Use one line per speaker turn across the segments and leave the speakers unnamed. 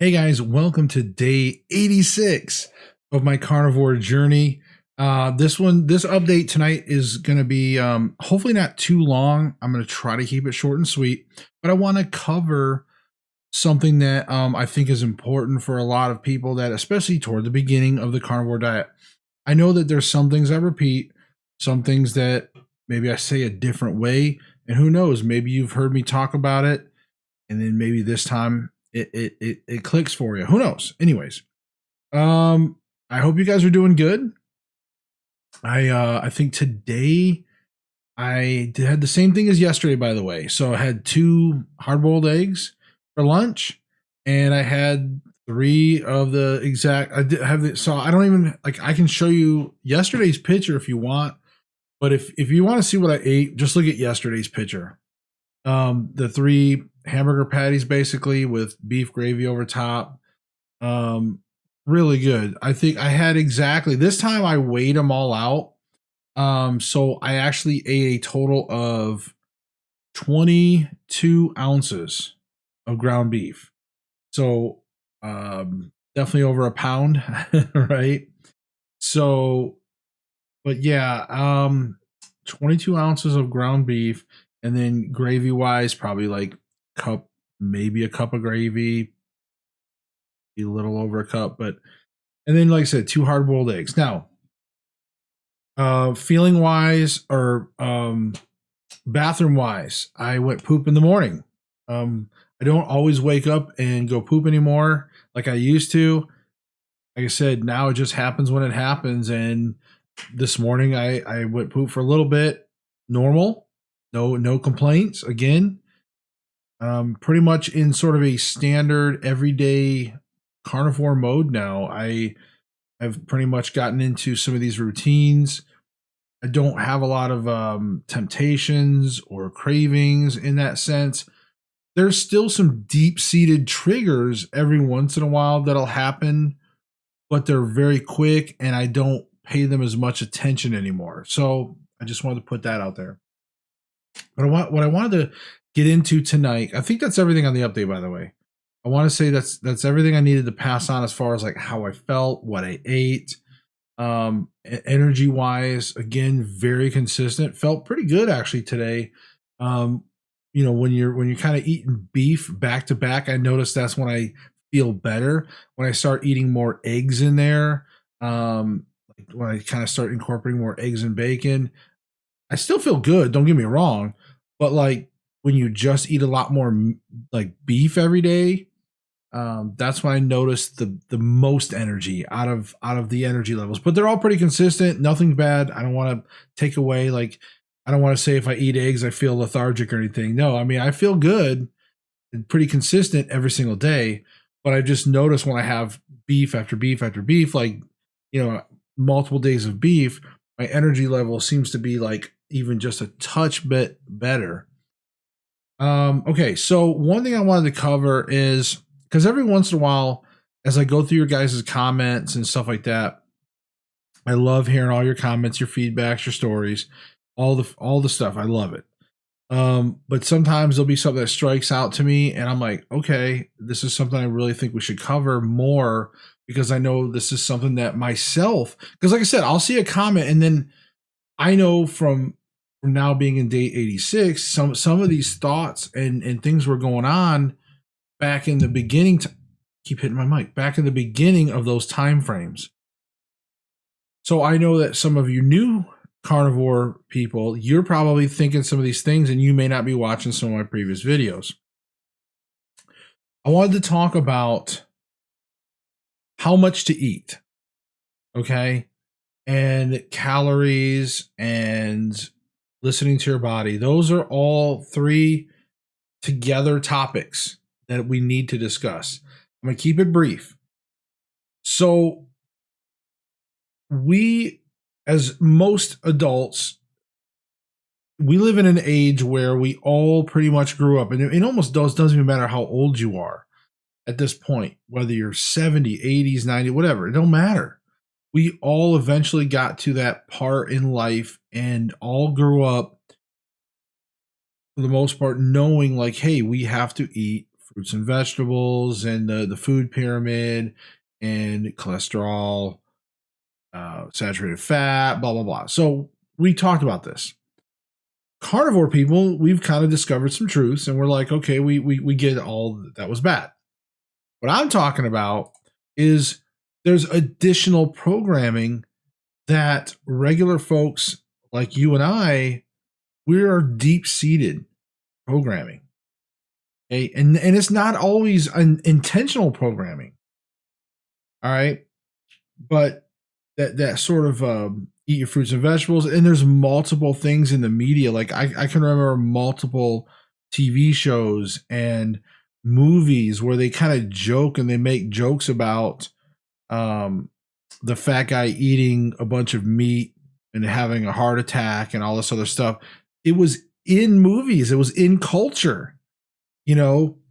Hey guys, welcome to day 86 of my carnivore journey. This update tonight is going to be hopefully not too long. I'm going to try to keep it short and sweet, but I want to cover something that I think is important for a lot of people, that especially toward the beginning of the carnivore diet. I know that there's some things I repeat, some things that maybe I say a different way, and who knows, maybe you've heard me talk about it, and then maybe this time it clicks for you. Who knows? Anyways, I hope you guys are doing good. I think today had the same thing as yesterday, by the way. So I had 2 hard-boiled eggs for lunch, and I had 3 of the exact. I did have the, so I don't even like. I can show you yesterday's picture if you want, but if you want to see what I ate, just look at yesterday's picture. The 3 hamburger patties basically with beef gravy over top. Really good. I think I had exactly this time I weighed them all out. So I actually ate a total of 22 ounces of ground beef. So definitely over a pound, right? So, but yeah, 22 ounces of ground beef, and then gravy wise, probably like maybe a cup of gravy, a little over a cup, but and then like I said, 2 hard boiled eggs. Now, feeling wise or bathroom wise, I went poop in the morning. I don't always wake up and go poop anymore like I used to. Like I said, now it just happens when it happens. And this morning I went poop for a little bit. Normal, no complaints. Again, pretty much in sort of a standard everyday carnivore mode now. I have pretty much gotten into some of these routines. I don't have a lot of temptations or cravings in that sense. There's still some deep seated triggers every once in a while that'll happen, but they're very quick and I don't pay them as much attention anymore. So I just wanted to put that out there. But what I wanted to get into tonight, I think that's everything on the update, by the way. I want to say that's everything I needed to pass on as far as like how I felt, what I ate. Energy wise, again, very consistent. Felt pretty good actually today. When you're kind of eating beef back to back, I noticed that's when I feel better. When I start eating more eggs in there, like when I kind of start incorporating more eggs and bacon, I still feel good. Don't get me wrong, but like when you just eat a lot more like beef every day, that's when I noticed the most energy out of the energy levels. But they're all pretty consistent. Nothing bad. I don't want to take away, like, I don't want to say if I eat eggs I feel lethargic or anything. No, I mean I feel good and pretty consistent every single day. But I just noticed when I have beef after beef after beef, like, multiple days of beef, my energy level seems to be like even just a touch bit better. Okay, so one thing I wanted to cover is, because every once in a while, as I go through your guys' comments and stuff like that, I love hearing all your comments, your feedbacks, your stories, all the stuff. I love it. But sometimes there'll be something that strikes out to me, and I'm like, okay, this is something I really think we should cover more, because I know this is something that myself, because like I said, I'll see a comment, and then I know from now being in day 86, some of these thoughts and things were going on back in the beginning. Keep hitting my mic. Back in the beginning of those time frames. So I know that some of you new carnivore people, you're probably thinking some of these things, and you may not be watching some of my previous videos. I wanted to talk about how much to eat, okay, and calories and listening to your body. Those are all 3 together topics that we need to discuss. I'm going to keep it brief. So we, as most adults, we live in an age where we all pretty much grew up, and it almost doesn't even matter how old you are at this point, whether you're 70, 80s, 90, whatever, it don't matter. We all eventually got to that part in life and all grew up, for the most part, knowing like, hey, we have to eat fruits and vegetables and the food pyramid and cholesterol, saturated fat, blah, blah, blah. So we talked about this. Carnivore people, we've kind of discovered some truths and we're like, okay, we get all that was bad. What I'm talking about is there's additional programming that regular folks like you and I, we are deep seated programming. Okay. And it's not always an intentional programming. All right. But that sort of eat your fruits and vegetables. And there's multiple things in the media. Like I can remember multiple TV shows and movies where they kind of joke and they make jokes about the fat guy eating a bunch of meat and having a heart attack and all this other stuff. It was in movies. It was in culture. Tim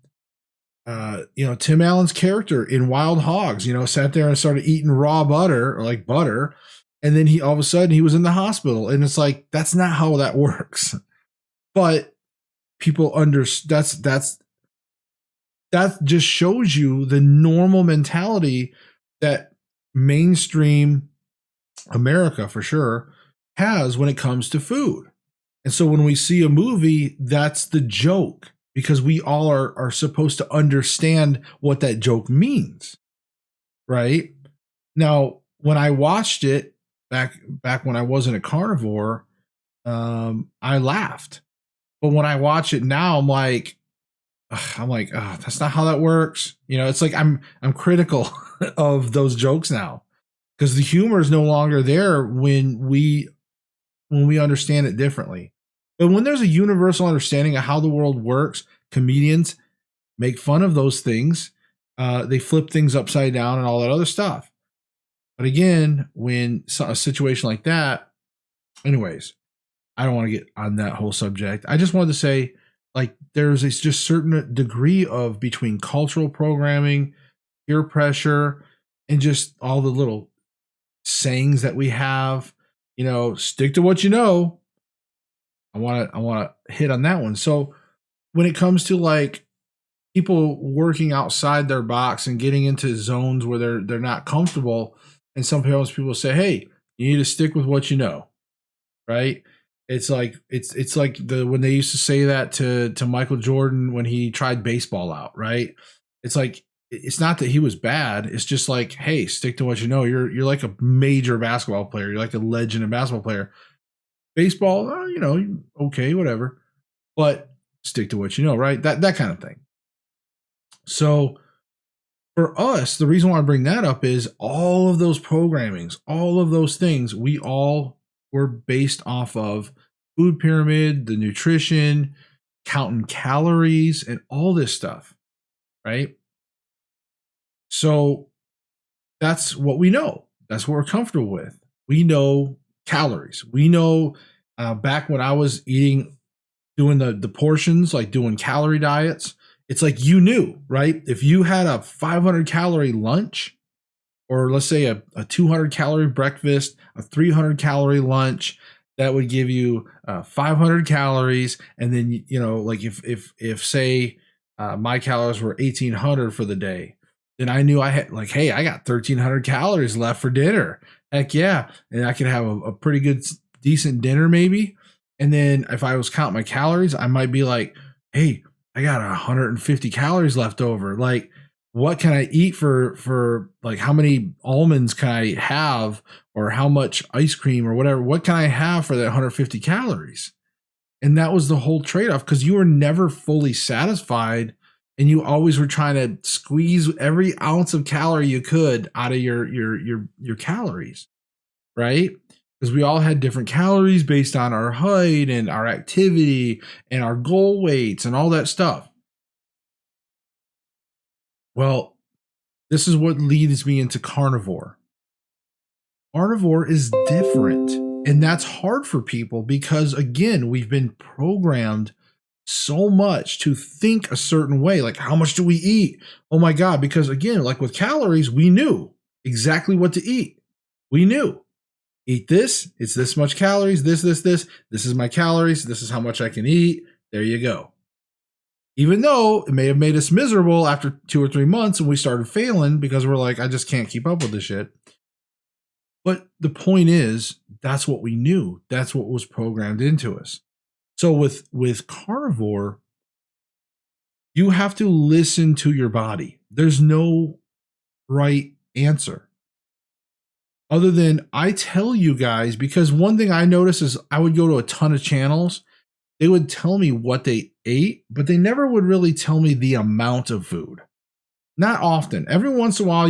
Allen's character in Wild Hogs, sat there and started eating raw butter or like butter. And then he, all of a sudden he was in the hospital and it's like, that's not how that works. But people that just shows you the normal mentality that mainstream America for sure has when it comes to food. And so when we see a movie, that's the joke because we all are supposed to understand what that joke means. Right? Now, when I watched it back when I wasn't a carnivore, I laughed. But when I watch it now, I'm like, oh, that's not how that works. It's like I'm critical of those jokes now because the humor is no longer there when we understand it differently. But when there's a universal understanding of how the world works, comedians make fun of those things. They flip things upside down and all that other stuff. But again, when a situation like that, anyways, I don't want to get on that whole subject. I just wanted to say, like, there's a just certain degree of between cultural programming, peer pressure, and just all the little sayings that we have. Stick to what you know. I want to hit on that one. So when it comes to like people working outside their box and getting into zones where they're not comfortable, and some people say, "Hey, you need to stick with what you know," right? It's like it's like when they used to say that to Michael Jordan when he tried baseball out, right? It's like it's not that he was bad. It's just like, hey, stick to what you know. You're like a major basketball player. You're like a legend and basketball player. Baseball, okay, whatever. But stick to what you know, right? That kind of thing. So for us, the reason why I bring that up is all of those programmings, all of those things, we all were based off of food pyramid, the nutrition, counting calories, and all this stuff, right? So that's what we know. That's what we're comfortable with. We know calories. We know back when I was doing the portions, like doing calorie diets, it's like you knew, right? If you had a 500 calorie lunch, or let's say a 200 calorie breakfast, a 300 calorie lunch, that would give you 500 calories. And then, like if say my calories were 1800 for the day, then I knew I had like, hey, I got 1300 calories left for dinner. Heck yeah. And I could have a pretty good, decent dinner maybe. And then if I was counting my calories, I might be like, hey, I got 150 calories left over. Like, what can I eat for like how many almonds can I have, or how much ice cream or whatever? What can I have for that 150 calories? And that was the whole trade-off, because you were never fully satisfied and you always were trying to squeeze every ounce of calorie you could out of your calories, right? Because we all had different calories based on our height and our activity and our goal weights and all that stuff. Well, this is what leads me into carnivore. Carnivore is different, and that's hard for people because, again, we've been programmed so much to think a certain way. Like, how much do we eat? Oh my God. Because again, like with calories, we knew exactly what to eat. We knew. Eat this, it's this much calories, this is my calories, this is how much I can eat. There you go. Even though it may have made us miserable after 2 or 3 months and we started failing because we're like, I just can't keep up with this shit. But the point is, that's what we knew. That's what was programmed into us. So with carnivore, you have to listen to your body. There's no right answer. Other than I tell you guys, because one thing I noticed is I would go to a ton of channels. They would tell me what they ate, but they never would really tell me the amount of food. Not often. Every once in a while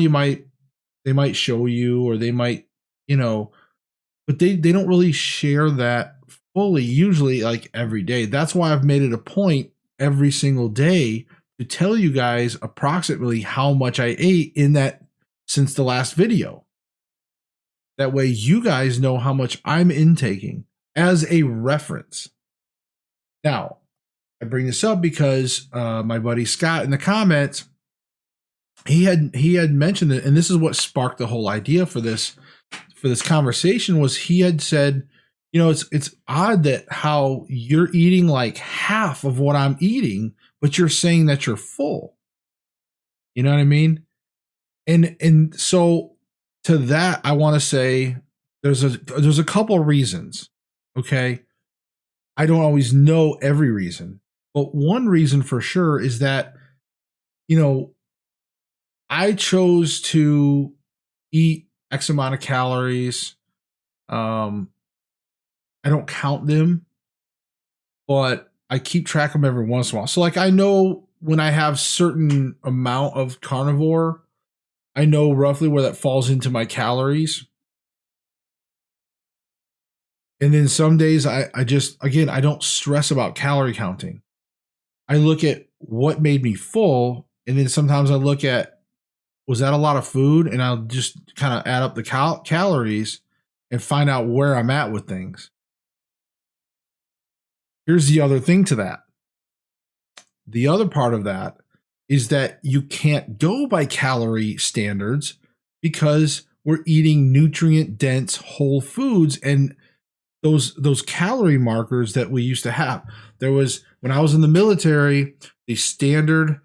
they might show you, or they might, but they don't really share that fully, usually like every day. That's why I've made it a point every single day to tell you guys approximately how much I ate in that since the last video. That way you guys know how much I'm intaking as a reference. Now, I bring this up because my buddy Scott in the comments, he had mentioned it, and this is what sparked the whole idea for this conversation. Was he had said, it's odd that how you're eating like half of what I'm eating, but you're saying that you're full. You know what I mean? And so to that, I want to say there's a couple of reasons. Okay. I don't always know every reason, but one reason for sure is that, I chose to eat X amount of calories. I don't count them, but I keep track of them every once in a while. So like I know when I have certain amount of carnivore, I know roughly where that falls into my calories. And then some days I don't stress about calorie counting. I look at what made me full, and then sometimes I look at, was that a lot of food? And I'll just kind of add up the calories and find out where I'm at with things. Here's the other thing to that. The other part of that is that you can't go by calorie standards because we're eating nutrient dense whole foods, and those calorie markers that we used to have. There was, when I was in the military, the standard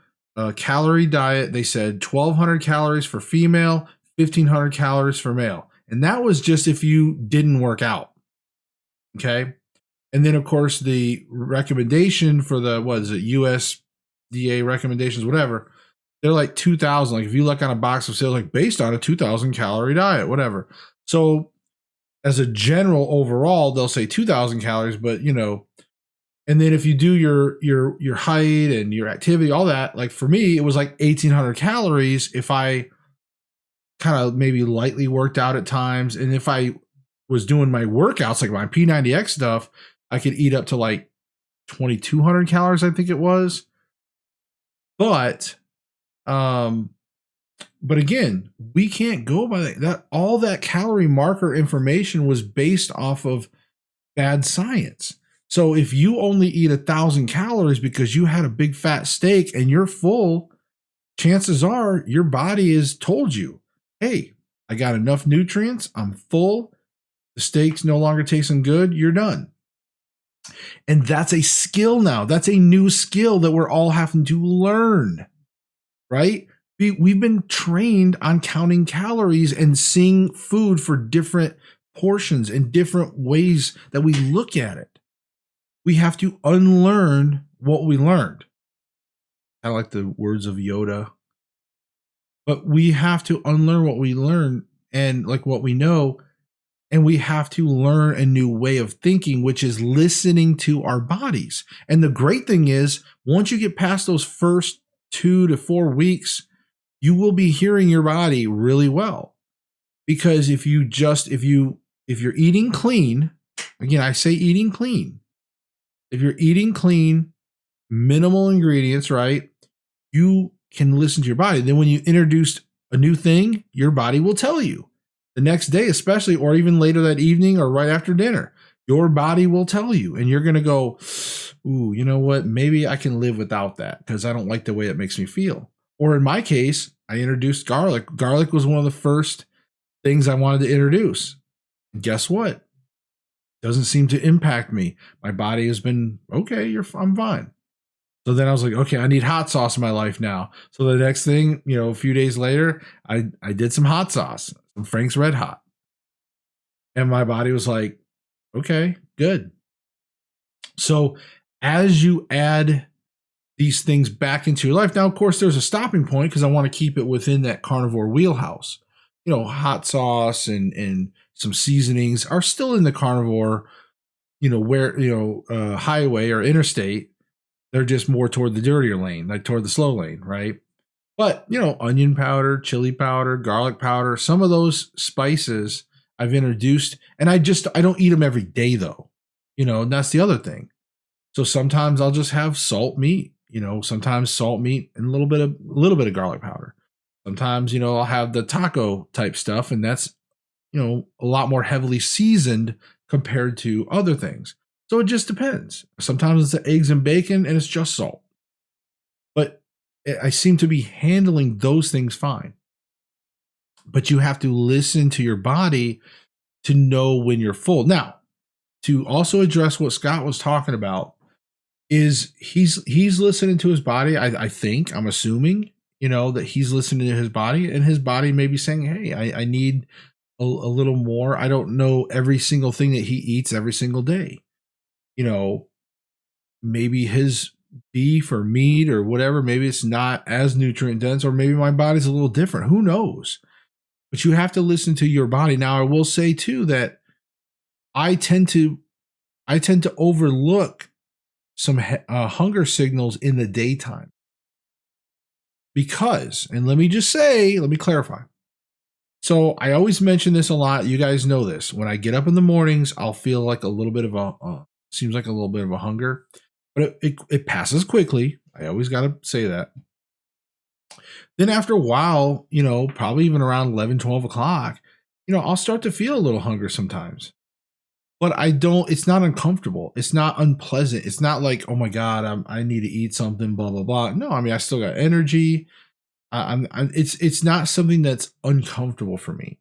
calorie diet, they said 1,200 calories for female, 1,500 calories for male. And that was just if you didn't work out. Okay. And then, of course, the recommendation for the, what is it, USDA recommendations, whatever, they're like 2,000. Like if you look on a box of cereal, like based on a 2,000 calorie diet, whatever. So as a general overall, they'll say 2,000 calories, but and then if you do your height and your activity, all that, like for me, it was like 1,800 calories if I kind of maybe lightly worked out at times. And if I was doing my workouts, like my P90X stuff, I could eat up to like 2,200 calories, I think it was. But again, we can't go by that. All that calorie marker information was based off of bad science. So if you only eat 1,000 calories because you had a big fat steak and you're full, chances are your body has told you, hey, I got enough nutrients, I'm full, the steak's no longer tasting good, you're done. And that's a skill now. That's a new skill that we're all having to learn, right? We've been trained on counting calories and seeing food for different portions and different ways that we look at it. We have to unlearn what we learned. I like the words of Yoda. But we have to unlearn what we learn and like what we know. And we have to learn a new way of thinking, which is listening to our bodies. And the great thing is, once you get past those first 2 to 4 weeks, you will be hearing your body really well. Because if you're eating clean, again, I say eating clean. If you're eating clean, minimal ingredients, right? You can listen to your body. Then when you introduce a new thing, your body will tell you. The next day, especially, or even later that evening or right after dinner, your body will tell you. And you're going to go, ooh, you know what? Maybe I can live without that because I don't like the way it makes me feel. Or in my case, I introduced garlic. Garlic was one of the first things I wanted to introduce. And guess what? Doesn't seem to impact me. My body has been okay. I'm fine. So then I was like, okay, I need hot sauce in my life now. So the next thing, a few days later, I did some hot sauce, some Frank's Red Hot. And my body was like, okay, good. So as you add these things back into your life, now, of course, there's a stopping point because I want to keep it within that carnivore wheelhouse. Hot sauce and some seasonings are still in the carnivore, highway or interstate. They're just more toward the dirtier lane, like toward the slow lane, right? But, onion powder, chili powder, garlic powder, some of those spices I've introduced, and I don't eat them every day though. And that's the other thing. So sometimes I'll just have salt meat, sometimes salt meat and a little bit of garlic powder. Sometimes, I'll have the taco type stuff, and that's, a lot more heavily seasoned compared to other things. So it just depends. Sometimes it's the eggs and bacon and it's just salt. But I seem to be handling those things fine. But you have to listen to your body to know when you're full. Now, to also address what Scott was talking about, is he's listening to his body. I think, I'm assuming, that he's listening to his body, and his body may be saying, hey, I need a little more. I don't know every single thing that he eats every single day. Maybe his beef or meat or whatever, maybe it's not as nutrient dense, or maybe my body's a little different. Who knows? But you have to listen to your body. Now, I will say too that I tend to overlook some hunger signals in the daytime because, and let me clarify. So I always mention this a lot. You guys know this. When I get up in the mornings, I'll feel like a little bit of seems like a little bit of a hunger, but it passes quickly. I always got to say that. Then after a while, probably even around 11, 12 o'clock, I'll start to feel a little hunger sometimes. But it's not uncomfortable. It's not unpleasant. It's not like, oh my God, I need to eat something, blah, blah, blah. No, I mean, I still got energy. It's not something that's uncomfortable for me.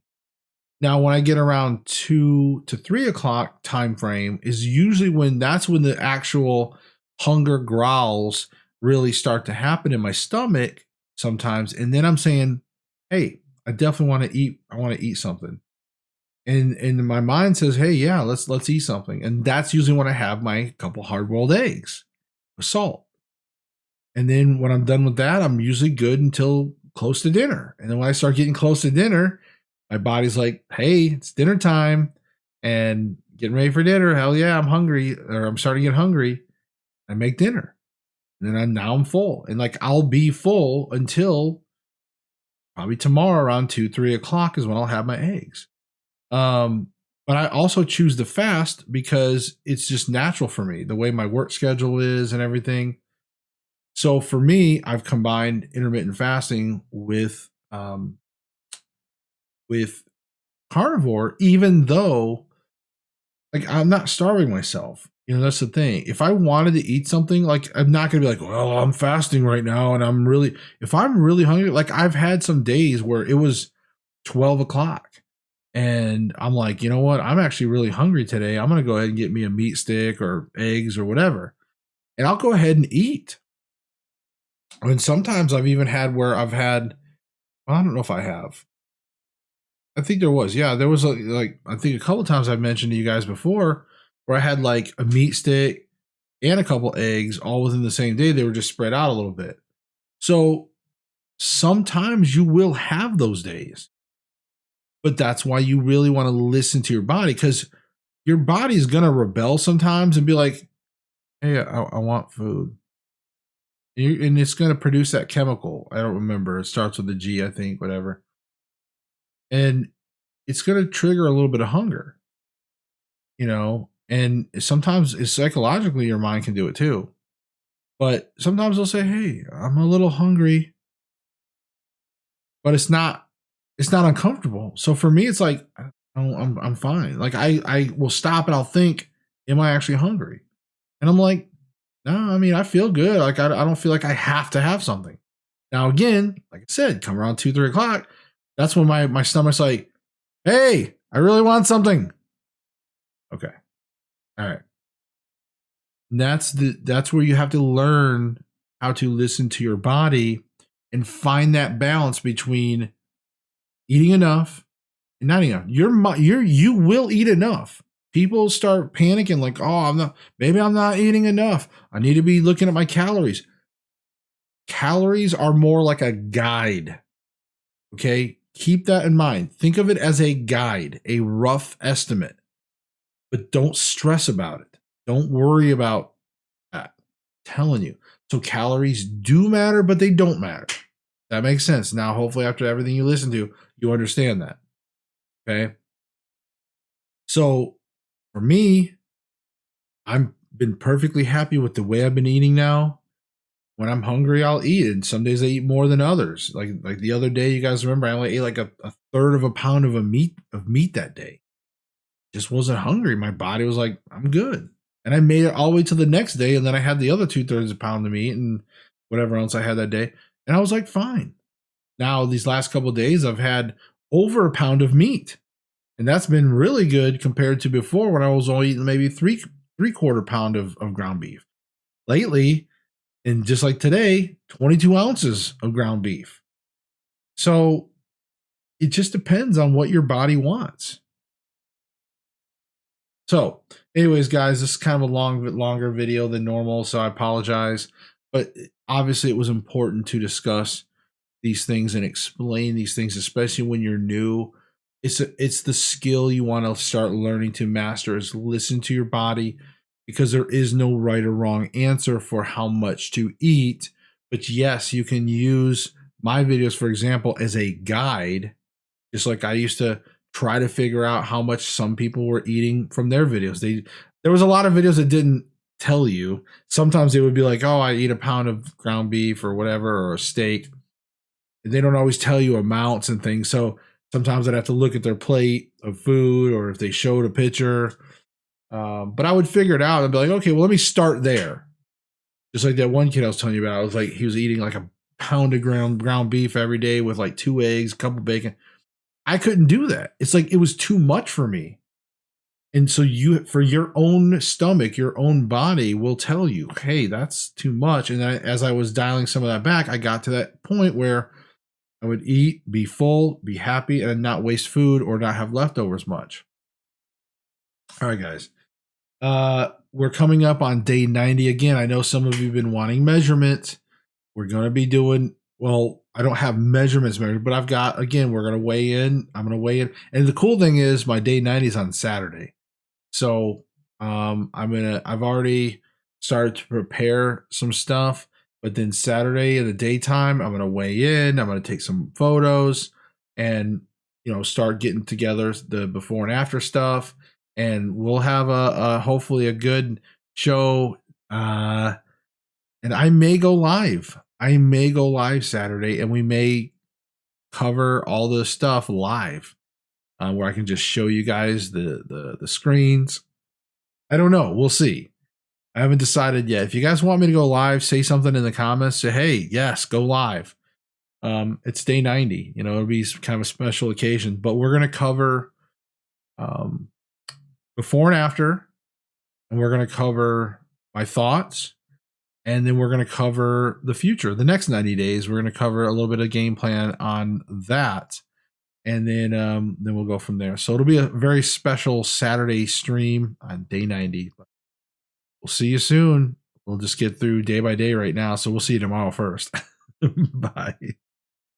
Now, when I get around 2 to 3 o'clock time frame is usually when the actual hunger growls really start to happen in my stomach sometimes. And then I'm saying, hey, I definitely want to eat. I want to eat something. And my mind says, hey, yeah, let's eat something. And that's usually when I have my couple hard-boiled eggs with salt. And then when I'm done with that, I'm usually good until close to dinner. And then when I start getting close to dinner, my body's like, hey, it's dinner time and getting ready for dinner. Hell yeah, I'm hungry, or I'm starting to get hungry. I make dinner. And then I'm full. And like I'll be full until probably tomorrow around 2, 3 o'clock is when I'll have my eggs. But I also choose to fast because it's just natural for me, the way my work schedule is and everything. So for me, I've combined intermittent fasting with carnivore, even though like I'm not starving myself. That's the thing. If I wanted to eat something, like I'm not gonna be like, well, I'm fasting right now, and if I'm really hungry, like I've had some days where it was 12 o'clock. And I'm like, you know what? I'm actually really hungry today. I'm going to go ahead and get me a meat stick or eggs or whatever. And I'll go ahead and eat. And sometimes I've even had where I don't know if I have. I think there was. Yeah, there was I think a couple of times I've mentioned to you guys before where I had like a meat stick and a couple eggs all within the same day. They were just spread out a little bit. So sometimes you will have those days. But that's why you really want to listen to your body, because your body is going to rebel sometimes and be like, hey, I want food. And it's going to produce that chemical. I don't remember. It starts with a G, I think, whatever. And it's going to trigger a little bit of hunger, and sometimes psychologically your mind can do it too. But sometimes they'll say, hey, I'm a little hungry, but it's not uncomfortable. So for me, it's like, I'm fine. Like I will stop and I'll think, am I actually hungry? And I'm like, no, I mean, I feel good. Like I don't feel like I have to have something. Now, again, like I said, come around 2, 3 o'clock. That's when my stomach's like, hey, I really want something. Okay. All right. And that's where you have to learn how to listen to your body and find that balance between eating enough and not enough. You will eat enough. People start panicking like, oh, maybe I'm not eating enough. I need to be looking at my calories. Calories are more like a guide. Okay. Keep that in mind. Think of it as a guide, a rough estimate, but don't stress about it. Don't worry about that. I'm telling you. So calories do matter, but they don't matter. That makes sense. Now, hopefully after everything you listen to, you understand that. Okay. So for me, I've been perfectly happy with the way I've been eating now. When I'm hungry, I'll eat. And some days I eat more than others. Like the other day, you guys remember I only ate like a third of a pound of meat that day. Just wasn't hungry. My body was like, I'm good. And I made it all the way to the next day. And then I had the other 2/3 of a pound of meat and whatever else I had that day. And I was like, fine. Now, these last couple of days, I've had over a pound of meat. And that's been really good compared to before when I was only eating maybe three-quarter pound of ground beef. Lately, and just like today, 22 ounces of ground beef. So it just depends on what your body wants. So, anyways, guys, this is kind of a longer video than normal, so I apologize. But obviously, it was important to discuss these things and explain these things, especially when you're new. It's the skill you want to start learning to master is listen to your body, because there is no right or wrong answer for how much to eat. But yes, you can use my videos, for example, as a guide, just like I used to try to figure out how much some people were eating from their videos. There was a lot of videos that didn't tell you. Sometimes they would be like, oh, I eat a pound of ground beef or whatever, or a steak. And they don't always tell you amounts and things. So sometimes I'd have to look at their plate of food, or if they showed a picture. But I would figure it out and be like, okay, well, let me start there. Just like that one kid I was telling you about. I was like, he was eating like a pound of ground beef every day with like 2 eggs, a couple bacon. I couldn't do that. It's like it was too much for me. And so for your own stomach, your own body will tell you, hey, that's too much. And as I was dialing some of that back, I got to that point where I would eat, be full, be happy, and not waste food or not have leftovers much. All right, guys. We're coming up on day 90 again. I know some of you have been wanting measurements. We're going to be doing, well, I don't have measurements measured, but I've got, again, we're going to weigh in. I'm going to weigh in. And the cool thing is my day 90 is on Saturday. So I've already started to prepare some stuff, but then Saturday in the daytime, I'm going to weigh in. I'm going to take some photos and, start getting together the before and after stuff. And we'll have a hopefully a good show. And I may go live. Saturday, and we may cover all the stuff live, where I can just show you guys the screens. I don't know. We'll see. I haven't decided yet. If you guys want me to go live, say something in the comments. Say, hey, yes, go live. It's day 90. It'll be kind of a special occasion, but we're going to cover before and after, and we're going to cover my thoughts, and then we're going to cover the future. The next 90 days, we're going to cover a little bit of game plan on that, and then we'll go from there. So it'll be a very special Saturday stream on day 90. We'll see you soon. We'll just get through day by day right now, so we'll see you tomorrow first. Bye.